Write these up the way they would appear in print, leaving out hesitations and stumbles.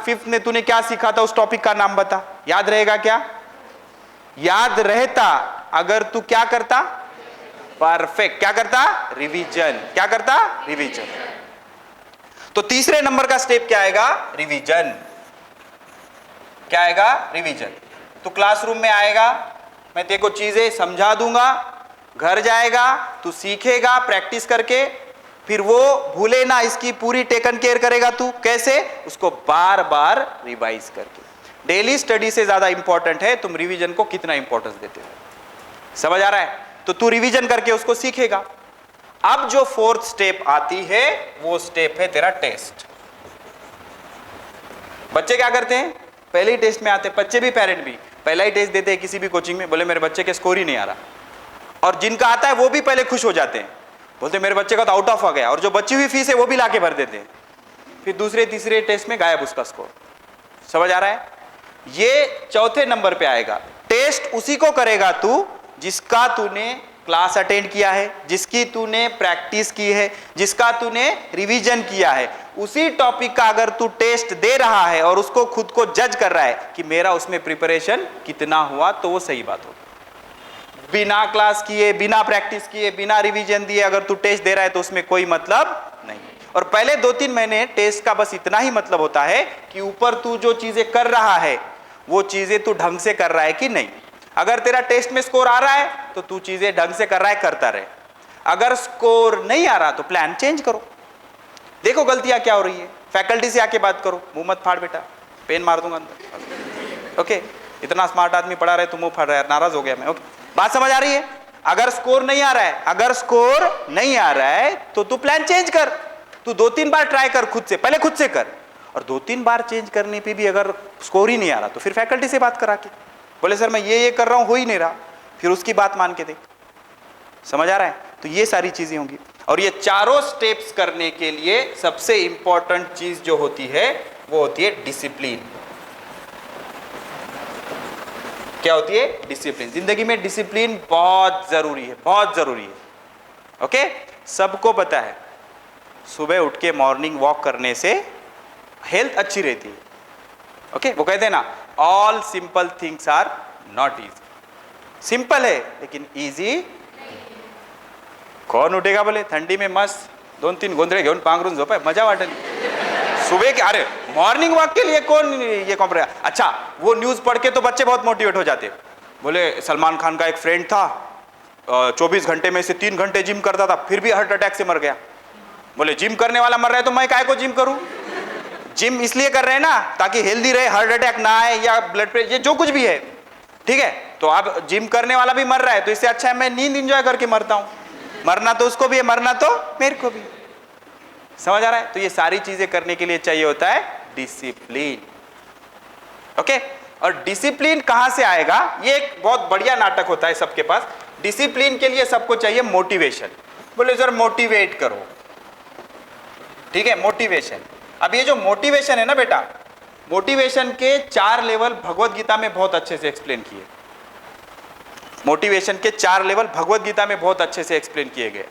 5th में तूने क्या सीखा था, उस टॉपिक का नाम बता। याद रहेगा क्या? याद रहता अगर तू क्या करता? परफेक्ट। क्या करता? रिवीजन। क्या करता? रिवीजन। तो तीसरे नंबर का स्टेप क्या आएगा? रिवीजन। क्या आएगा? रिवीजन। तू क्लासरूम में आएगा, मैं तेरे को चीजें समझा दूंगा, घर जाएगा, तू सीखेगा प्रैक्टिस करके, फिर वो भूले ना इसकी पूरी टेकन केयर करेगा तू। कैसे? उसको बार बार रिवाइज करके। डेली स्टडी से ज्यादा इंपॉर्टेंट है तुम रिवीजन को कितना इंपॉर्टेंस देते हो। समझ आ रहा है? तो तू रिवीजन करके उसको सीखेगा। अब जो 4th स्टेप आती है वो स्टेप है तेरा टेस्ट। बच्चे क्या करते हैं? पहले ही टेस्ट में आते हैं, बच्चे भी पेरेंट भी पहला ही टेस्ट देते हैं किसी भी कोचिंग में, बोले मेरे बच्चे के स्कोर ही नहीं आ रहा। और जिनका आता है वो भी पहले खुश हो जाते हैं, बोलते मेरे बच्चे का तो आउट ऑफ आ गया, और जो बची हुई फीस है वो भी लाके भर देते हैं। फिर दूसरे तीसरे टेस्ट में गायब उसका स्कोर। समझ आ रहा है? ये चौथे नंबर पे आएगा। टेस्ट उसी को करेगा तू जिसका तूने क्लास अटेंड किया है, जिसकी तूने प्रैक्टिस की है, जिसका तूने रिवीजन किया है। उसी टॉपिक का अगर तू टेस्ट दे रहा है और उसको खुद को जज कर रहा है कि मेरा उसमें प्रिपरेशन कितना हुआ, तो वो सही बात होगी। बिना क्लास किए, बिना प्रैक्टिस किए, बिना रिवीजन दिए अगर तू टेस्ट दे रहा है तो उसमें कोई मतलब नहीं। और पहले 2-3 महीने टेस्ट का बस इतना ही मतलब होता है कि ऊपर तू जो चीजें कर रहा है वो चीजें तू ढंग से कर रहा है कि नहीं। अगर तेरा टेस्ट में स्कोर आ रहा है तो तू चीजें ढंग से कर रहा है, करता रहे। अगर स्कोर नहीं आ रहा तो प्लान चेंज करो। देखो गलतियां क्या हो रही है, फैकल्टी से आके बात करो। मुंह मत फाड़ बेटा, पेन मार दूंगा अंदर। ओके, इतना स्मार्ट आदमी पढ़ा रहे, तुम मुंह फाड़ रहा है, नाराज हो गया मैं। ओके, बात समझ आ रही है? अगर स्कोर नहीं आ रहा है, अगर स्कोर नहीं आ रहा है तो तू प्लान चेंज कर। तू 2-3 बार ट्राई कर खुद से, पहले खुद से कर, और 2-3 बार चेंज करने पे भी अगर स्कोर ही नहीं आ रहा तो फिर फैकल्टी से बात करा के बोले सर मैं ये कर रहा हूं, हो ही नहीं रहा, फिर उसकी बात मान के देख। समझ आ रहा है? तो ये सारी चीजें होंगी। और ये चारों स्टेप्स करने के लिए सबसे इंपॉर्टेंट चीज जो होती है वो होती है डिसिप्लिन। क्या होती है? डिसिप्लिन। जिंदगी में डिसिप्लिन बहुत जरूरी है, बहुत जरूरी है। ओके, सबको पता है सुबह उठ के मॉर्निंग वॉक करने से हेल्थ अच्छी रहती है। ओके, वो कहते हैं ना all simple things are not easy. Simple है लेकिन इजी। कौन उठेगा बोले थंडी में मस्त 2-3 गोंधळे घेऊन पांघरून झोपाय, मजा वाटेल सुबह के। अरे मॉर्निंग वॉक के लिए कौन ये कॉम्प्रोमाइज। अच्छा, वो न्यूज पढ़ के तो बच्चे बहुत मोटिवेट हो जाते, बोले सलमान खान का एक फ्रेंड था 24 घंटे में से 3 घंटे जिम करता था, फिर भी हार्ट अटैक से मर गया। बोले जिम करने वाला मर रहा है तो मैं काहे को जिम करूं। जिम इसलिए कर रहे हैं ना ताकि हेल्दी रहे, हार्ट अटैक ना आए या ब्लड प्रेशर, ये जो कुछ भी है, ठीक है। तो अब जिम करने वाला भी मर रहा है तो इससे अच्छा है मैं नींद एंजॉय करके मरता हूं। मरना तो उसको भी है, मरना तो मेरे को भी। समझ आ रहा है? तो ये सारी चीजें करने के लिए चाहिए होता है डिसिप्लिन। ओके, और डिसिप्लिन कहां से आएगा? ये एक बहुत बढ़िया नाटक होता है सबके पास। डिसिप्लिन के लिए सबको चाहिए मोटिवेशन। बोले सर मोटिवेट करो, ठीक है, मोटिवेशन। अब ये जो मोटिवेशन है ना बेटा, मोटिवेशन के 4 लेवल भगवत गीता में बहुत अच्छे से एक्सप्लेन किए। मोटिवेशन के 4 लेवल भगवत गीता में बहुत अच्छे से एक्सप्लेन किए गए,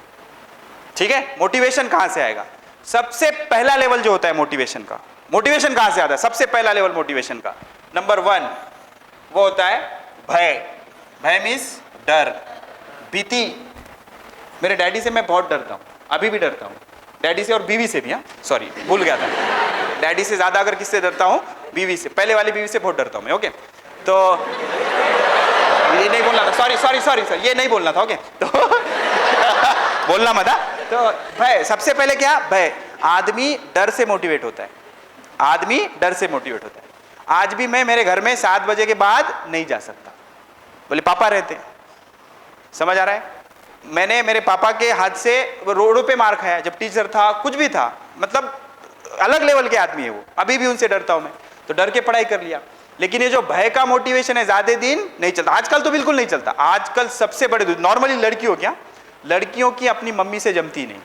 ठीक है। मोटिवेशन कहां से आएगा? सबसे पहला लेवल जो होता है मोटिवेशन का, मोटिवेशन कहां से आता है? सबसे पहला लेवल मोटिवेशन का नंबर 1 वो होता है भय। भय मीन्स डर, भीति। मेरे डैडी से मैं बहुत डरता हूं, अभी भी डरता हूं, डैडी से और बीवी से भी। हाँ सॉरी, भूल गया था। डैडी से ज्यादा अगर किससे डरता हूं? बीवी से। पहले वाली बीवी से बहुत डरता हूं मैं। ओके, तो ये नहीं बोलना था, सॉरी सॉरी सॉरी सर, ये नहीं बोलना था। ओके, तो बोलना मत। तो भय, सबसे पहले क्या? भय। आदमी डर से मोटिवेट होता है, आदमी डर से मोटिवेट होता है। आज भी मैं मेरे घर में 7 बजे के बाद नहीं जा सकता, बोले पापा रहते हैं। समझ आ रहा है? मैंने मेरे पापा के हाथ से रोडों पे मार खाया जब टीचर था, कुछ भी था, मतलब अलग लेवल के आदमी है वो। अभी भी उनसे डरता हूं मैं, तो डर के पढ़ाई कर लिया। लेकिन ये जो भय का मोटिवेशन है ज्यादा दिन नहीं चलता। आजकल तो बिल्कुल नहीं चलता। आजकल सबसे बड़े नॉर्मली लड़कियों, क्या लड़कियों की अपनी मम्मी से जमती नहीं।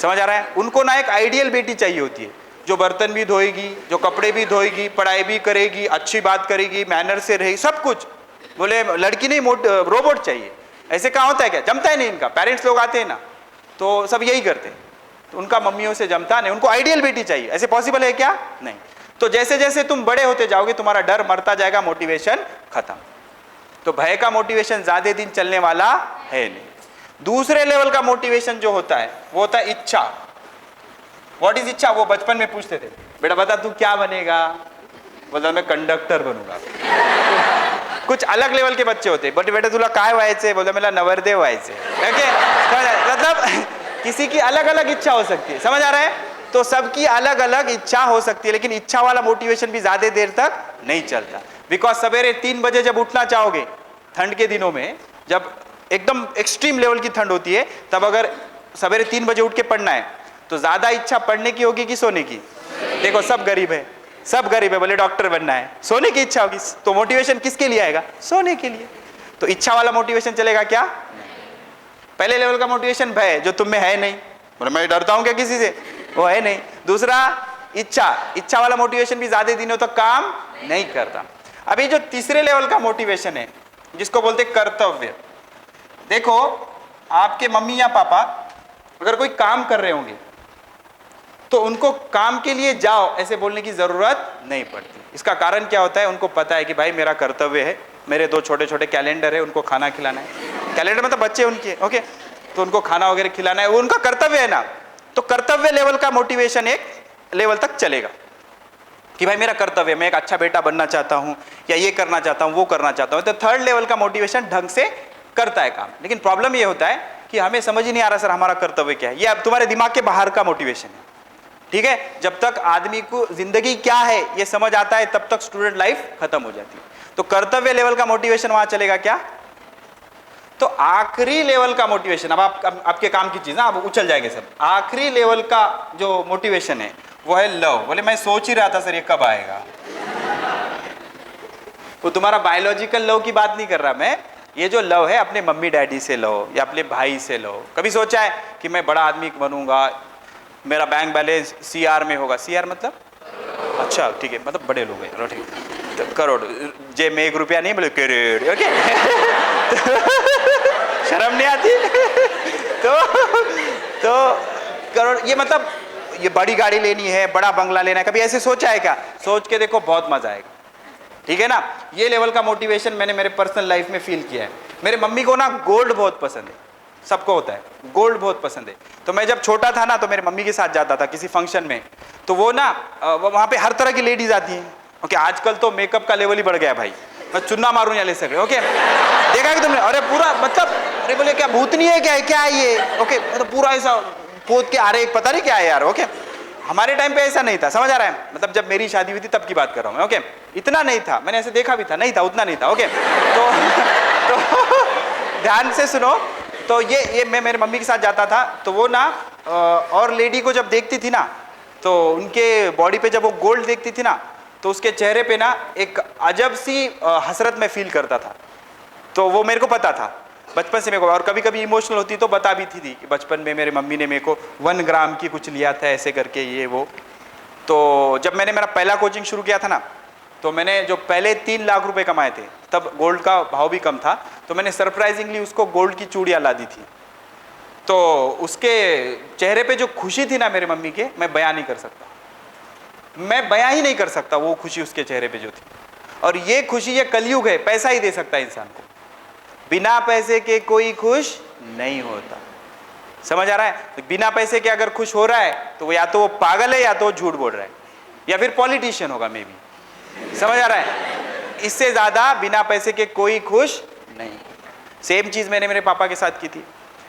समझ आ रहा है? उनको ना एक आइडियल बेटी चाहिए होती है जो बर्तन भी धोएगी, जो कपड़े भी धोएगी, पढ़ाई भी करेगी, अच्छी बात करेगी, मैनर से रहेगी, सब कुछ। बोले लड़की नहीं, रोबोट चाहिए। ऐसे कहाँ होता है? क्या जमता है नहीं इनका। पेरेंट्स लोग आते हैं ना तो सब यही करते हैं, तो उनका मम्मियों से जमता नहीं, उनको आइडियल बेटी चाहिए। ऐसे पॉसिबल है क्या? नहीं। तो जैसे जैसे तुम बड़े होते जाओगे तुम्हारा डर मरता जाएगा, मोटिवेशन खत्म। तो भय का मोटिवेशन ज्यादा दिन चलने वाला है नहीं। दूसरे लेवल का मोटिवेशन जो होता है वो होता है इच्छा। व्हाट इज इच्छा? वो बचपन में पूछते थे, बेटा बता तू क्या बनेगा? बोलता मैं कंडक्टर बनूंगा। कुछ अलग लेवल के बच्चे होते, बट बेटा तुला काय व्हायचे? बोलता मला नवरदेव व्हायचे। ओके, मतलब किसी की अलग अलग इच्छा हो सकती है, समझ आ रहा है? तो सबकी अलग अलग इच्छा हो सकती है, लेकिन इच्छा वाला मोटिवेशन भी ज्यादा देर तक नहीं चलता। बिकॉज सवेरे 3 बजे जब उठना चाहोगे ठंड के दिनों में, जब एकदम एक्सट्रीम लेवल की ठंड होती है, तब अगर सवेरे 3 बजे उठ के पढ़ना है तो ज्यादा इच्छा पढ़ने की होगी कि सोने की? देखो सब गरीब है, सब गरीब है, बोले डॉक्टर बनना है, सोने की इच्छा होगी, तो मोटिवेशन किसके लिए आएगा? सोने के लिए। तो इच्छा वाला मोटिवेशन चलेगा क्या? पहले लेवल का मोटिवेशन भय, जो तुम में है नहीं, बोले मैं डरता हूं क्या किसी से, वो है नहीं। दूसरा इच्छा, इच्छा वाला मोटिवेशन भी ज्यादा दिनों तक काम नहीं करता। अभी जो तीसरे लेवल का मोटिवेशन है जिसको बोलते कर्तव्य। देखो आपके मम्मी या पापा अगर कोई काम कर रहे होंगे तो उनको काम के लिए जाओ ऐसे बोलने की जरूरत नहीं पड़ती। इसका कारण क्या होता है? उनको पता है कि भाई मेरा कर्तव्य है, मेरे 2 छोटे छोटे कैलेंडर है, उनको खाना खिलाना है। कैलेंडर मतलब बच्चे उनके, ओके, तो उनको खाना वगैरह खिलाना है, वो उनका कर्तव्य है ना। तो कर्तव्य लेवल का मोटिवेशन एक लेवल तक चलेगा कि भाई मेरा कर्तव्य, मैं एक अच्छा बेटा बनना चाहता हूं, या ये करना चाहता हूं, वो करना चाहता हूं। तो थर्ड लेवल का मोटिवेशन ढंग से करता है काम। लेकिन प्रॉब्लम ये होता है कि हमें समझ ही नहीं आ रहा सर हमारा कर्तव्य क्या है। ये अब तुम्हारे दिमाग के बाहर का मोटिवेशन है, ठीक है। जब तक आदमी को जिंदगी क्या है ये समझ आता है तब तक स्टूडेंट लाइफ खत्म हो जाती है। तो कर्तव्य लेवल का मोटिवेशन वहां चलेगा क्या? तो आखिरी लेवल का मोटिवेशन, अब आपके काम की चीज ना, अब उछल जाएंगे सब। आखिरी लेवल का जो मोटिवेशन है वो है लव। बोले मैं सोच ही रहा था सर ये कब आएगा। वो तुम्हारा बायोलॉजिकल लव की बात नहीं कर रहा मैं, ये जो लव है अपने मम्मी डैडी से लो या अपने भाई से लो। कभी सोचा है कि मैं बड़ा आदमी बनूंगा, मेरा बैंक बैलेंस CR में होगा? CR मतलब अच्छा ठीक है, मतलब बड़े लोग हैं, ठीक है, करोड़, जे में 1 रुपया नहीं, बोले करोड़, ओके। शर्म नहीं आती? तो करोड़, ये मतलब ये बड़ी गाड़ी लेनी है, बड़ा बंगला लेना है, कभी ऐसे सोचा है क्या? सोच के देखो बहुत मजा आएगा, ठीक है ना। ये लेवल का मोटिवेशन मैंने मेरे पर्सनल लाइफ में फील किया है। मेरे मम्मी को ना गोल्ड बहुत पसंद है, सबको होता है, गोल्ड बहुत पसंद है। तो मैं जब छोटा था ना तो मेरे मम्मी के साथ जाता था किसी फंक्शन में, तो वो ना वहाँ पे हर तरह की लेडीज आती हैं, ओके। आजकल तो मेकअप का लेवल ही बढ़ गया भाई, मैं चुन्ना मारूं या ले सके, ओके। देखा कि तुमने? अरे पूरा मतलब, अरे बोले क्या भूतनी है, क्या है ये, ओके, मतलब पूरा ऐसा पोत के, अरे पता नहीं क्या है यार, ओके। हमारे टाइम पे ऐसा नहीं था, समझ आ रहा है? मतलब जब मेरी शादी हुई थी तब की बात कर रहा हूँ मैं, ओके। इतना नहीं था, मैंने ऐसे देखा भी था, नहीं था, उतना नहीं था, ओके। तो ध्यान से सुनो। तो ये मैं मेरे मम्मी के साथ जाता था, तो वो ना और लेडी को जब देखती थी ना, तो उनके बॉडी पे जब वो गोल्ड देखती थी ना, तो उसके चेहरे पे ना एक अजब सी हसरत में फील करता था। तो वो मेरे को पता था बचपन से मेरे को, और कभी कभी इमोशनल होती तो बता भी थी कि बचपन में मेरे मम्मी ने मेरे को 1 ग्राम की कुछ लिया था ऐसे करके, ये वो। तो जब मैंने मेरा पहला कोचिंग शुरू किया था ना, तो मैंने जो पहले 3 लाख रुपए कमाए थे, तब गोल्ड का भाव भी कम था, तो मैंने सरप्राइजिंगली उसको गोल्ड की चूड़ियाँ ला दी थी। तो उसके चेहरे पे जो खुशी थी ना मेरे मम्मी के, मैं बयां नहीं कर सकता, मैं बयां ही नहीं कर सकता वो खुशी उसके चेहरे पे जो थी। और ये खुशी, ये कलयुग है, पैसा ही दे सकता है इंसान को, बिना पैसे के कोई खुश नहीं होता। समझ आ रहा है? बिना पैसे के अगर खुश हो रहा है तो या तो वो पागल है या तो वो झूठ बोल रहा है, या फिर पॉलिटिशियन होगा मे बी। समझ आ रहा है? इससे ज्यादा बिना पैसे के कोई खुश नहीं। सेम चीज मैंने मेरे पापा के साथ की थी।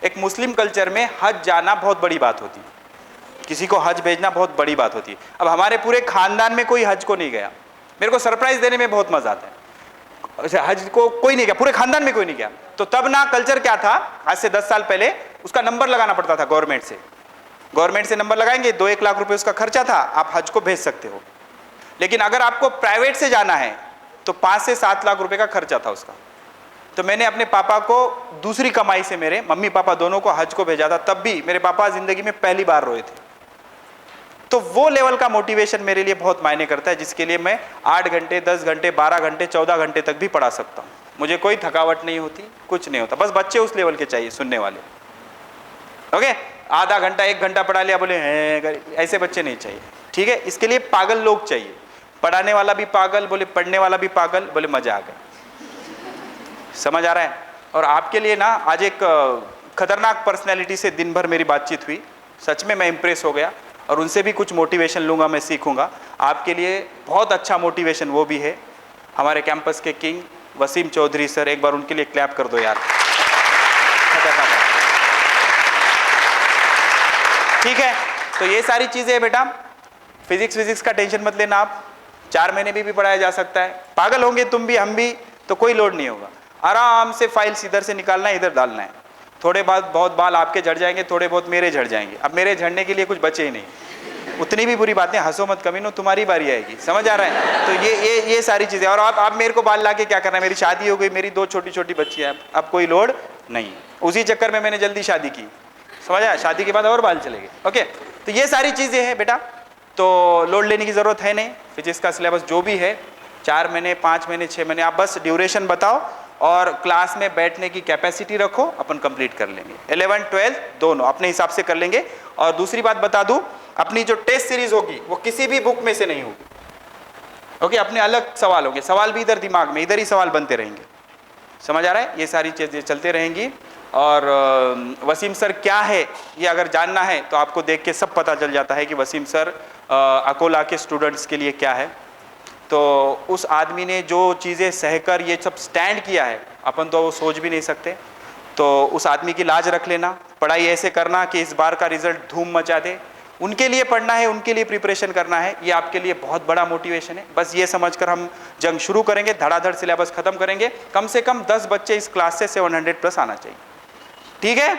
एक मुस्लिम कल्चर में हज जाना बहुत बड़ी बात होती है, किसी को हज भेजना बहुत बड़ी बात होती है। अब हमारे पूरे खानदान में कोई हज को नहीं गया, मेरे को सरप्राइज देने में बहुत मजा आता है। हज को कोई नहीं गया, पूरे खानदान में कोई नहीं गया। तो तब ना कल्चर क्या था, आज से 10 साल पहले उसका नंबर लगाना पड़ता था गवर्नमेंट से नंबर लगाएंगे, 2-1 लाख रुपए उसका खर्चा था, आप हज को भेज सकते हो। लेकिन अगर आपको प्राइवेट से जाना है तो 5 से 7 लाख रुपए का खर्चा था उसका। तो मैंने अपने पापा को दूसरी कमाई से, मेरे मम्मी पापा दोनों को हज को भेजा था, तब भी मेरे पापा जिंदगी में पहली बार रोए थे। तो वो लेवल का मोटिवेशन मेरे लिए बहुत मायने करता है, जिसके लिए मैं 8 घंटे, 10 घंटे, 12 घंटे, 14 घंटे तक भी पढ़ा सकता हूँ। मुझे कोई थकावट नहीं होती, कुछ नहीं होता। बस बच्चे उस लेवल के चाहिए, सुनने वाले, ओके। आधा घंटा 1 घंटा पढ़ा लिया, बोले हैं, ऐसे बच्चे नहीं चाहिए, ठीक है। इसके लिए पागल लोग चाहिए। पढ़ाने वाला भी पागल, बोले पढ़ने वाला भी पागल, बोले मजा आ गया। समझ आ रहा है? और आपके लिए ना आज एक खतरनाक पर्सनैलिटी से दिन भर मेरी बातचीत हुई, सच में मैं इंप्रेस हो गया और उनसे भी कुछ मोटिवेशन लूँगा, मैं सीखूँगा। आपके लिए बहुत अच्छा मोटिवेशन वो भी है, हमारे कैंपस के किंग वसीम चौधरी सर। एक बार उनके लिए क्लैप कर दो यार। ठीक है, तो ये सारी चीज़ें है बेटा। फिजिक्स का टेंशन मत लेना आप, 4 महीने भी पढ़ाया जा सकता है। पागल होंगे तुम भी, हम भी, तो कोई लोड नहीं होगा। आराम से फाइल्स इधर से निकालना है, इधर डालना है। थोड़े बहुत बाल आपके झड़ जाएंगे, थोड़े बहुत मेरे झड़ जाएंगे। अब मेरे झड़ने के लिए कुछ बचे ही नहीं। उतनी भी बुरी बातें, हंसो मत कमीनो, तुम्हारी बारी आएगी। समझ आ रहा है? तो ये सारी चीज़ें। और आप मेरे को बाल ला के क्या करना है? मेरी शादी हो गई, मेरी 2 छोटी छोटी बच्चियाँ, अब कोई लोड नहीं। उसी चक्कर में मैंने जल्दी शादी की, समझ आया? शादी के बाद और बाल चले गए। ओके, तो ये सारी चीज़ें हैं बेटा, तो लोड लेने की ज़रूरत है नहीं। फिजिक्स का सिलेबस जो भी है, 4 महीने, 5 महीने, 6 महीने, आप बस ड्यूरेशन बताओ और क्लास में बैठने की कैपेसिटी रखो, अपन कंप्लीट कर लेंगे। 11th 12th दोनों अपने हिसाब से कर लेंगे। और दूसरी बात बता दूं, अपनी जो टेस्ट सीरीज होगी वो किसी भी बुक में से नहीं होगी। ओके, अपने अलग सवाल होंगे, सवाल भी इधर दिमाग में, इधर ही सवाल बनते रहेंगे। समझ आ रहा है? ये सारी चीज़ें चलते रहेंगी। और वसीम सर क्या है ये अगर जानना है तो आपको देख के सब पता चल जाता है कि वसीम सर अकोला के स्टूडेंट्स के लिए क्या है। तो उस आदमी ने जो चीज़ें सहकर ये सब स्टैंड किया है, अपन तो वो सोच भी नहीं सकते। तो उस आदमी की लाज रख लेना, पढ़ाई ऐसे करना कि इस बार का रिजल्ट धूम मचा दे। उनके लिए पढ़ना है, उनके लिए प्रिपरेशन करना है, ये आपके लिए बहुत बड़ा मोटिवेशन है। बस ये समझकर हम जंग शुरू करेंगे, धड़ाधड़ सिलेबस खत्म करेंगे। कम से कम 10 बच्चे इस क्लास से 700+ आना चाहिए। ठीक है,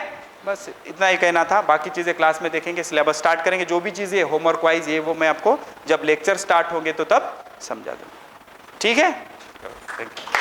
बस इतना ही कहना था। बाकी चीज़ें क्लास में देखेंगे, सिलेबस स्टार्ट करेंगे। जो भी चीज़ें होमवर्क वाइज ये वो मैं आपको जब लेक्चर स्टार्ट होंगे तो तब समझा दूँगा। ठीक है, थैंक यू।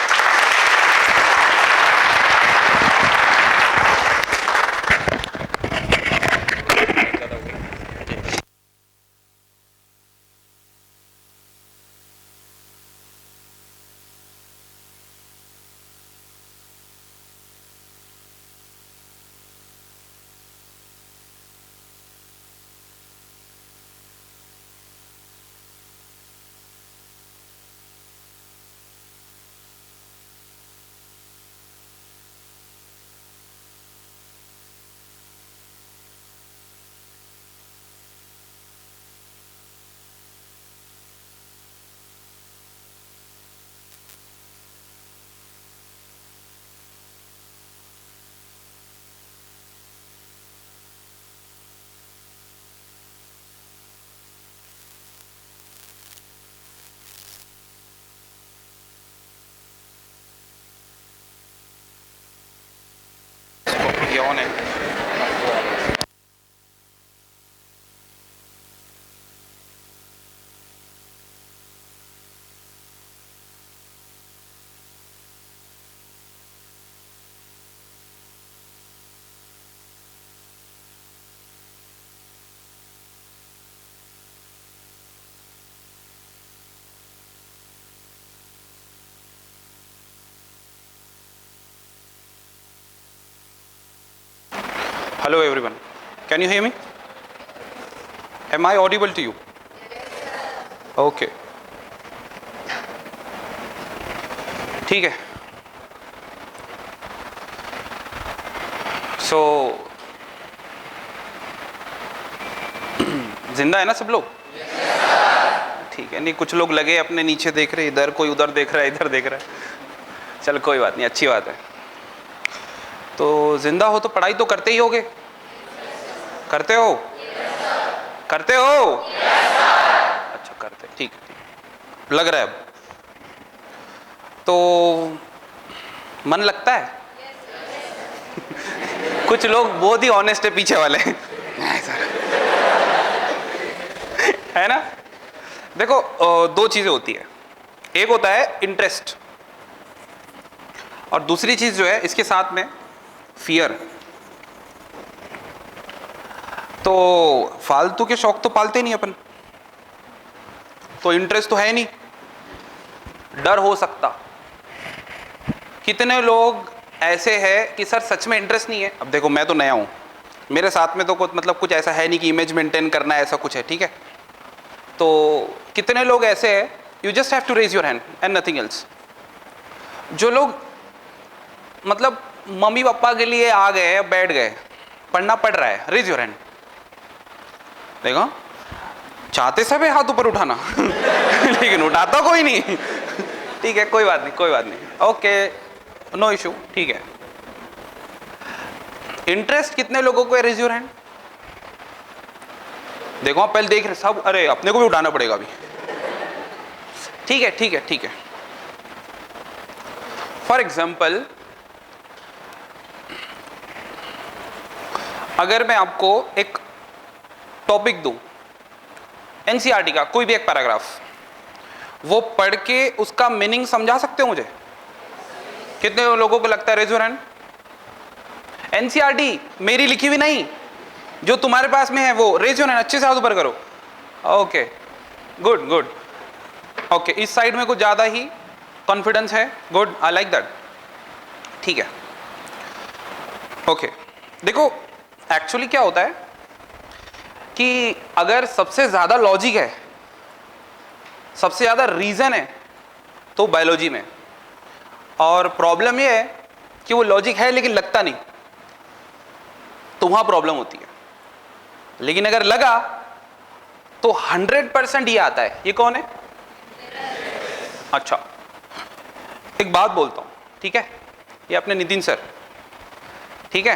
ये ऑन है। Hello everyone, can you hear me? Am I audible to you? Okay. ठीक है। So जिंदा है ना सब लोग? ठीक है, नहीं कुछ लोग लगे अपने नीचे देख रहे, इधर कोई उधर देख रहा है, इधर देख रहा है। चल कोई बात नहीं, अच्छी बात है। तो जिंदा हो तो पढ़ाई तो करते ही होगे, करते हो? करते हो? अच्छा करते, ठीक है, लग रहा है। अब तो मन लगता है? कुछ लोग बहुत ही ऑनेस्ट है पीछे वाले है ना? देखो 2 चीजें होती है, एक होता है इंटरेस्ट और दूसरी चीज जो है इसके साथ में फियर। तो फालतू के शौक तो पालते नहीं अपन, तो इंटरेस्ट तो है नहीं, डर हो सकता। कितने लोग ऐसे हैं कि सर सच में इंटरेस्ट नहीं है। अब देखो मैं तो नया हूं, मेरे साथ में तो कुछ ऐसा है नहीं कि इमेज मेंटेन करना है, ऐसा कुछ है, ठीक है। तो कितने लोग ऐसे हैं you just have to raise your hand and nothing else. जो लोग मतलब मम्मी पापा के लिए आ गए, बैठ गए, पढ़ना पड़ रहा है, रेज योर हैंड। देखो चाहते सब है हाथ ऊपर उठाना लेकिन उठाता कोई नहीं। ठीक है, कोई बात नहीं, कोई बात नहीं, ओके, नो इशू, ठीक है। इंटरेस्ट कितने लोगों को है? Raise your hand. देखो आप पहले देख रहे सब, अरे अपने को भी उठाना पड़ेगा अभी। ठीक है, ठीक है, ठीक है। फॉर एग्जाम्पल, अगर मैं आपको एक टॉपिक दूं, एनसीईआरटी का कोई भी एक पैराग्राफ, वो पढ़ के उसका मीनिंग समझा सकते हो मुझे? कितने लोगों को लगता है? Raise your hand. एनसीईआरटी मेरी लिखी हुई नहीं, जो तुम्हारे पास में है वो, रेज योर हैंड, अच्छे से हाथ ऊपर करो। ओके, गुड गुड, ओके, इस साइड में कुछ ज्यादा ही कॉन्फिडेंस है, गुड, आई लाइक दैट, ठीक है, ओके। देखो एक्चुअली क्या होता है कि अगर सबसे ज्यादा लॉजिक है, सबसे ज्यादा रीजन है, तो बायोलॉजी में, और प्रॉब्लम ये है कि वो लॉजिक है लेकिन लगता नहीं, तो वहां प्रॉब्लम होती है। लेकिन अगर लगा तो 100% ये आता है। ये कौन है? अच्छा, एक बात बोलता हूं, ठीक है, ये अपने नितिन सर, ठीक है,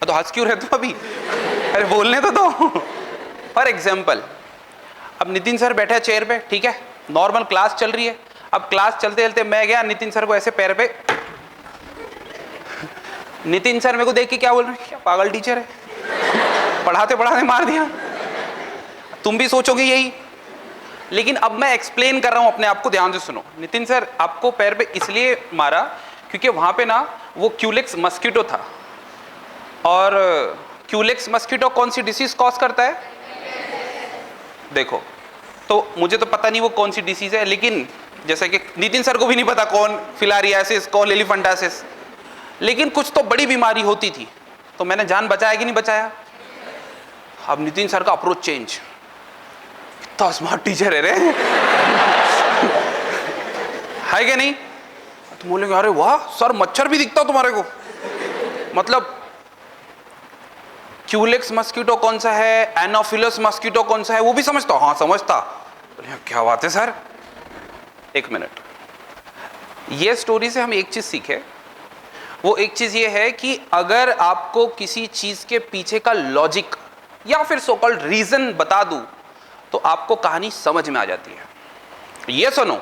तो हंस क्यों रहे तुम अभी? अरे बोलने तो दो। फॉर एग्जाम्पल, अब नितिन सर बैठे चेयर पे, ठीक है, नॉर्मल क्लास चल रही है। अब क्लास चलते चलते मैं गया नितिन सर को ऐसे पैर पे, नितिन सर मेरे को देख के क्या बोल रहे हैं, क्या पागल टीचर है, पढ़ाते पढ़ाते मार दिया। तुम भी सोचोगे यही, लेकिन अब मैं एक्सप्लेन कर रहा हूं अपने आप को, ध्यान से सुनो। नितिन सर आपको पैर पे इसलिए मारा क्योंकि वहां पे ना वो क्यूलेक्स मस्कीटो था, और क्यूलेक्स मस्कीटो कौन सी डिसीज कॉज करता है? देखो, तो मुझे तो पता नहीं वो कौन सी डिसीज है, लेकिन जैसे कि नितिन सर को भी नहीं पता कौन फिलारियासिस, कौन एलिफेंटासिस, लेकिन कुछ तो बड़ी बीमारी होती थी, तो मैंने जान बचाया कि नहीं बचाया? अब नितिन सर का अप्रोच चेंज, कितना स्मार्ट टीचर है रे है कि नहीं? तुम बोलेंगे अरे वाह सर, मच्छर भी दिखता तुम्हारे को, मतलब क्यूलेक्स मस्कीटो कौन सा है, एनोफिलस मस्कीटो कौन सा है, वो भी समझता? हाँ समझता। क्या बात है सर। एक मिनट, ये स्टोरी से हम एक चीज सीखे, वो एक चीज ये है कि अगर आपको किसी चीज के पीछे का लॉजिक या फिर सो कॉल्ड रीजन बता दूं, तो आपको कहानी समझ में आ जाती है। ये सुनो,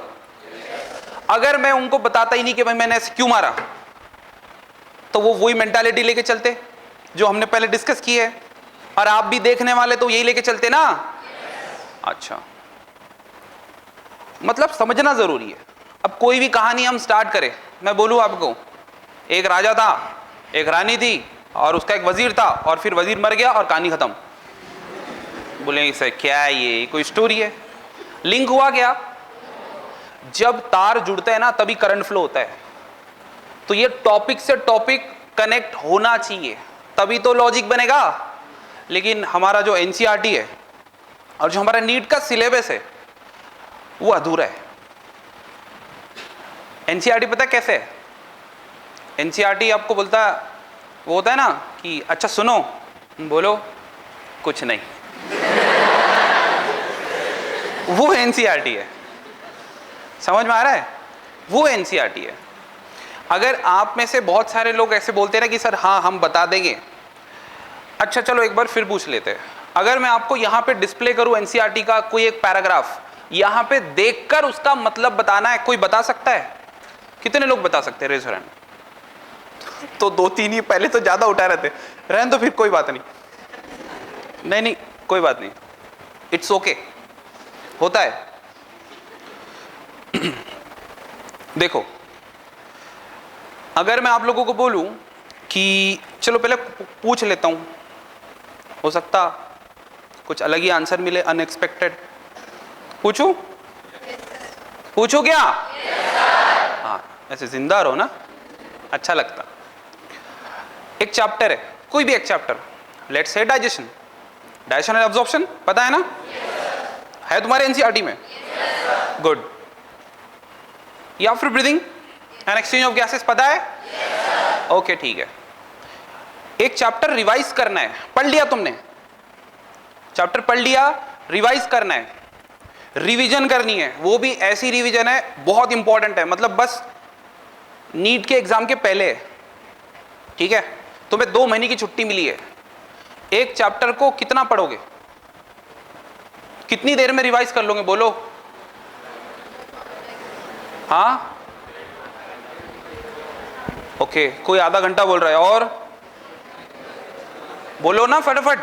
अगर मैं उनको बताता ही नहीं कि भाई मैंने ऐसे क्यों मारा, तो वो वही मेंटालिटी लेके चलते जो हमने पहले डिस्कस की है, और आप भी देखने वाले तो यही लेके चलते ना। अच्छा, मतलब समझना जरूरी है। अब कोई भी कहानी हम स्टार्ट करें, मैं बोलूं आपको, एक राजा था, एक रानी थी, और उसका एक वजीर था, और फिर वजीर मर गया और कहानी खत्म। बोलेंगे सर क्या है ये, कोई स्टोरी है? लिंक हुआ क्या? जब तार जुड़ते हैं ना तभी करंट फ्लो होता है, तो ये टॉपिक से टॉपिक कनेक्ट होना चाहिए, तभी तो लॉजिक बनेगा। लेकिन हमारा जो एनसीईआरटी है और जो हमारा नीट का सिलेबस है वो अधूरा है। एनसीईआरटी पता है कैसे है? एनसीईआरटी आपको बोलता, वो होता है ना कि अच्छा सुनो, बोलो कुछ नहीं वो एनसीईआरटी है। समझ में आ रहा है? वो एनसीईआरटी है। अगर आप में से बहुत सारे लोग ऐसे बोलते हैं ना कि सर हाँ हम बता देंगे, अच्छा चलो एक बार फिर पूछ लेते हैं, अगर मैं आपको यहाँ पे डिस्प्ले करूँ एनसीईआरटी का कोई एक पैराग्राफ, यहाँ पे देखकर उसका मतलब बताना है, कोई बता सकता है? कितने लोग बता सकते हैं? Raise hand. तो 2-3 ही, पहले तो ज्यादा उठा रहे थे, रहने तो फिर कोई बात नहीं, नहीं नहीं कोई बात नहीं, इट्स ओके, होता है। देखो अगर मैं आप लोगों को बोलूं कि चलो पहले पूछ लेता हूं, हो सकता कुछ अलग ही आंसर मिले, अनएक्सपेक्टेड। पूछूं? पूछूं क्या? हाँ, ऐसे जिंदा रहो ना, अच्छा लगता। एक चैप्टर है, कोई भी एक chapter, let's say digestion, digestion and absorption, पता है ना? है तुम्हारे एनसीईआरटी में? गुड। या फिर breathing and exchange of gases पता है? ओके ठीक है। एक चैप्टर रिवाइज करना है, पढ़ लिया तुमने, चैप्टर पढ़ लिया, रिवाइज करना है, रिवीजन करनी है, वो भी ऐसी रिवीजन है बहुत इंपॉर्टेंट है, मतलब बस नीट के एग्जाम के पहले है, ठीक है? तुम्हें 2 महीने की छुट्टी मिली है, एक चैप्टर को कितना पढ़ोगे, कितनी देर में रिवाइज कर लोगे बोलो? हाँ ओके, कोई आधा घंटा बोल रहा है, और बोलो ना फटाफट।